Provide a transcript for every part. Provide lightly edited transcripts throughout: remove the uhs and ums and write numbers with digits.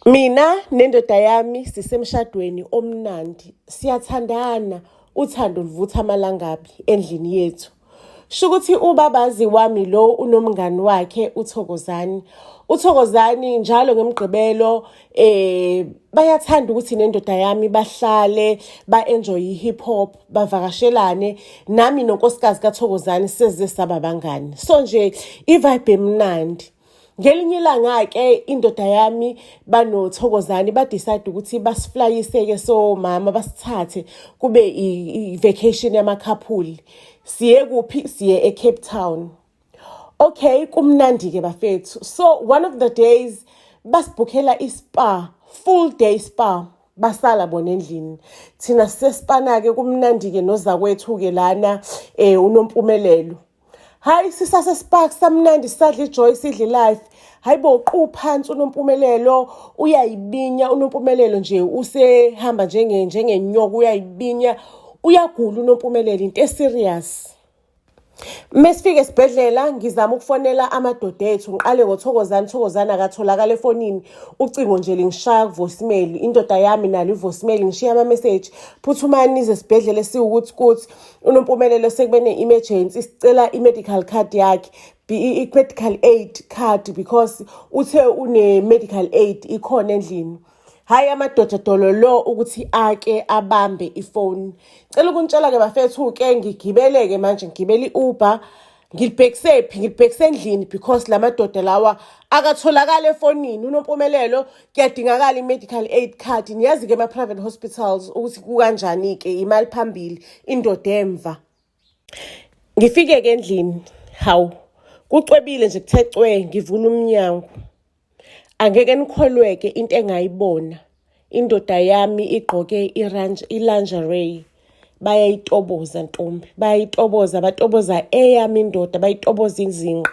Mina nendoda yami sisemshadweni omnandi. Siyathandana, uthando luvutha amalangabi endlini yethu. Shukuthi ubabazi wami lo unomngani wakhe uThokozani. uThokozani njalo ngeMgqibelo bayathanda ukuthi nendoda yami bahlale ba-enjoy hip hop, bavakashelane. Nami nonkosikazi kaThokozani seze saba bangani. So nje i-vibe emnandi. Ngelinye ilanga-ke indoda yami banoThokozani badecide ukuthi basiflayise-ke mama basithathe kube i-vacation yamakhaphuli. Siye kuphi? Siye eCape Town. Okay, kumnandi-ke bafethu. So one of the days basibhukhela ispa, full day spa. Basala bona endlini. Thina sesipana-ke kumnandi-ke nozakwethu-ke lana uNompumelelo. Hayi sisase spark samnandi sisadla ijoy sidla life. Hayibo uqhu phansi uNompumelelo uyayibinya uNompumelelo nje usehamba njengenyoka uyayibinya uyagula uNompumelelo into eserious. Mesifike esibhedlela ngizama ukufonela amadoda ethu ngiqale ngoThokozani akatholakala efonini ucingo nje lingishaya voicemail indoda yami nalo ivoicemail ngishiya ama message phuthumani nize esibhedlela siwukuthi uNompumelelo sekubene emergency sicela i-medical card yakhe i-medical aid card because uthe une medical aid ikhona endlini. Hayi amadoda dololo ukuthi ake abambe ifoni. Cela ukunitshela-ke bafethu-ke ngigibele-ke manje ngigibela i-Uber ngilibhekise endlini because lamadoda lawa akatholakala efonini uNompumelelo kuyadingakala i-medical aid card. Niyazi-ke ema-private hospitals ukuthi kukanjani-ke imali phambili indoda emva. Ngifike-ke endlini hawu kucwebile nje kuthe cwe ngivula umnyango. Angeke nikholweke into engayibona. Indoda yami igqoke i-lingerie. Bayayitoboza ntombi. Bayayitoboza batoboza eyami indoda bayitoboza inzinqa.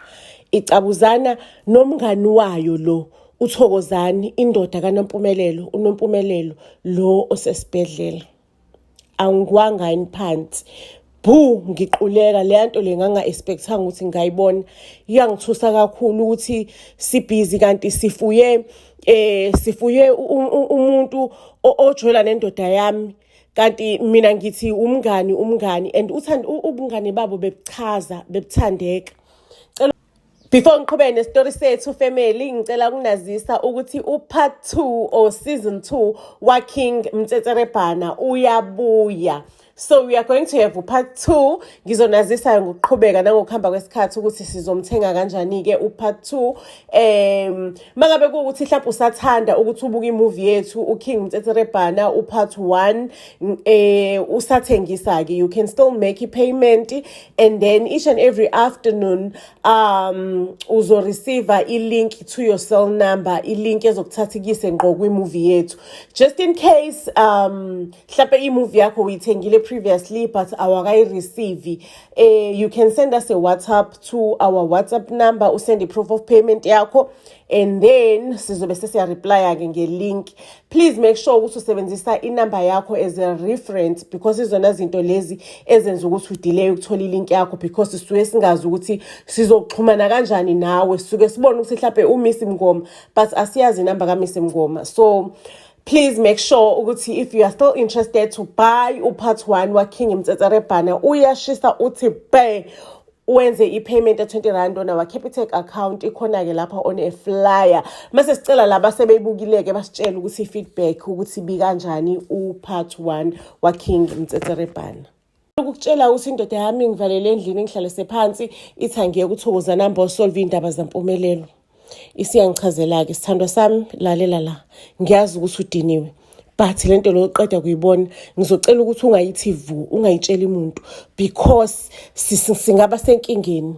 Icabuzana nomngani wayo lo uThokozani indoda kaNompumelelo uNompumelelo lo osesibhedlela. Angikwanga iniphansi. Ngiquleka le nto le nganga-expectanga ukuthi ngayibona. Iyangithusa kakhulu ukuthi sibhizi kanti sifuye umuntu ojola nendoda yami. Kanti mina ngithi umngani and ubungani babo bebuthandeka. Before ngiqhubeke nesitory sethu family ngicela ukunazisa ukuthi upart 2 or season 2 waKing Mtsetserebhana uyabuya. So we are going to have part 2. Ngizonazisa ngokuqhubeka nangokuhamba kwesikhathi ukuthi sizomthenga kanjani-ke upart 2. Mangabe kuwukuthi mhlawumbe usathanda ukuthi ubuke imovie yethu uKing Mtsetserebhana upart 1 usathengisa-ke you can still make a payment and then each and every afternoon uzo-receive i-link to your cell number i-link ezokuthathikise ngqo kwi-movie yethu just in case mhlawumbe imovie yakho uyithengile previously but awakayi-receive you can send us a WhatsApp to our WhatsApp number usend i-proof of payment yakho and then sizobe sesiya-reply-ke nge-link. Please make sure ukuthi usebenzisa inamba yakho as a reference because izona zinto lezi ezenza ukuthi udelay ukuthola i-link yakho because sisuke singazi ukuthi sizoxhumana kanjani nawe sisuke sibone ukuthi mhlawumbe uMiss Mngoma but asiyazi inamba kaMiss Mngoma. So please make sure ukuthi if you are still interested to buy upart 1 waKing Mtsetserebhana uyashisa uthi wenze i-payment ya-20 rand on our Capitec account ikhona-ke lapha on a flyer. Mase sicela laba sebeyibukile-ke basitshela ukuthi i-feedback ukuthi bikanjani upart 1 waKing Mtsetserebhana. Ukutshela ukuthi indoda yami ngivalele endlini ngihlalise phansi ithi angeke uThokozani namba osolve indaba zaMpumelelo. Isiyangichazela-ke sithandwa sami lalela la ngiyazi ukuthi udiniwe but lento lo uqeda kuyibona ngizocela ukuthi ungayithi vu ungayitsheli umuntu because singaba senkingeni.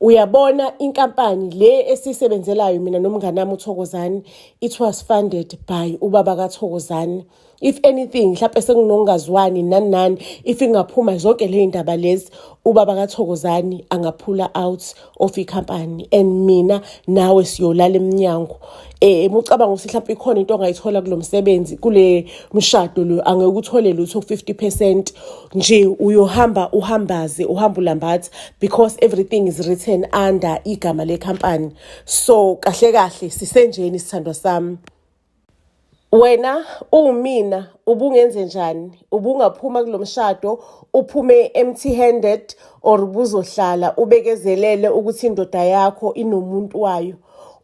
Uyabona inkampani le esisebenzelayo mina nomngane wami uThokozani it was funded by ubaba kaThokozani. If anything mhlawumbe sekunongazwani nani if ingaphuma zonke le ndaba lezi ubaba kaThokozani angaphula out of icompany and mina nawe siyolala eminyango. Mucabanga ukuthi mhlawumbe ikhona into ongayithola kulomsebenzi kule mshado lo angeke uthole lutho 50% nje uyohamba uhambaze uhamba ulambatha because everything is written under igama le company. So kahle kahle sisenjeni sithandwa sami. Wena uwumina ubungenze njani? Ubungaphuma kulo mshado uphume empty-handed or ubuzohlala ubekezelele ukuthi indoda yakho inomuntu wayo?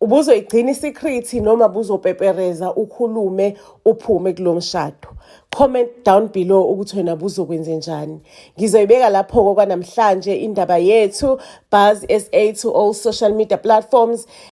Ubuzoyigcina isikrithi noma buzopepereza ukhulume uphume kulo mshado? Comment down below ukuthi wena buzokwenze njani. Ngizoyibeka lapho kwanamhlanje indaba yethu Buzz SA to all social media platforms.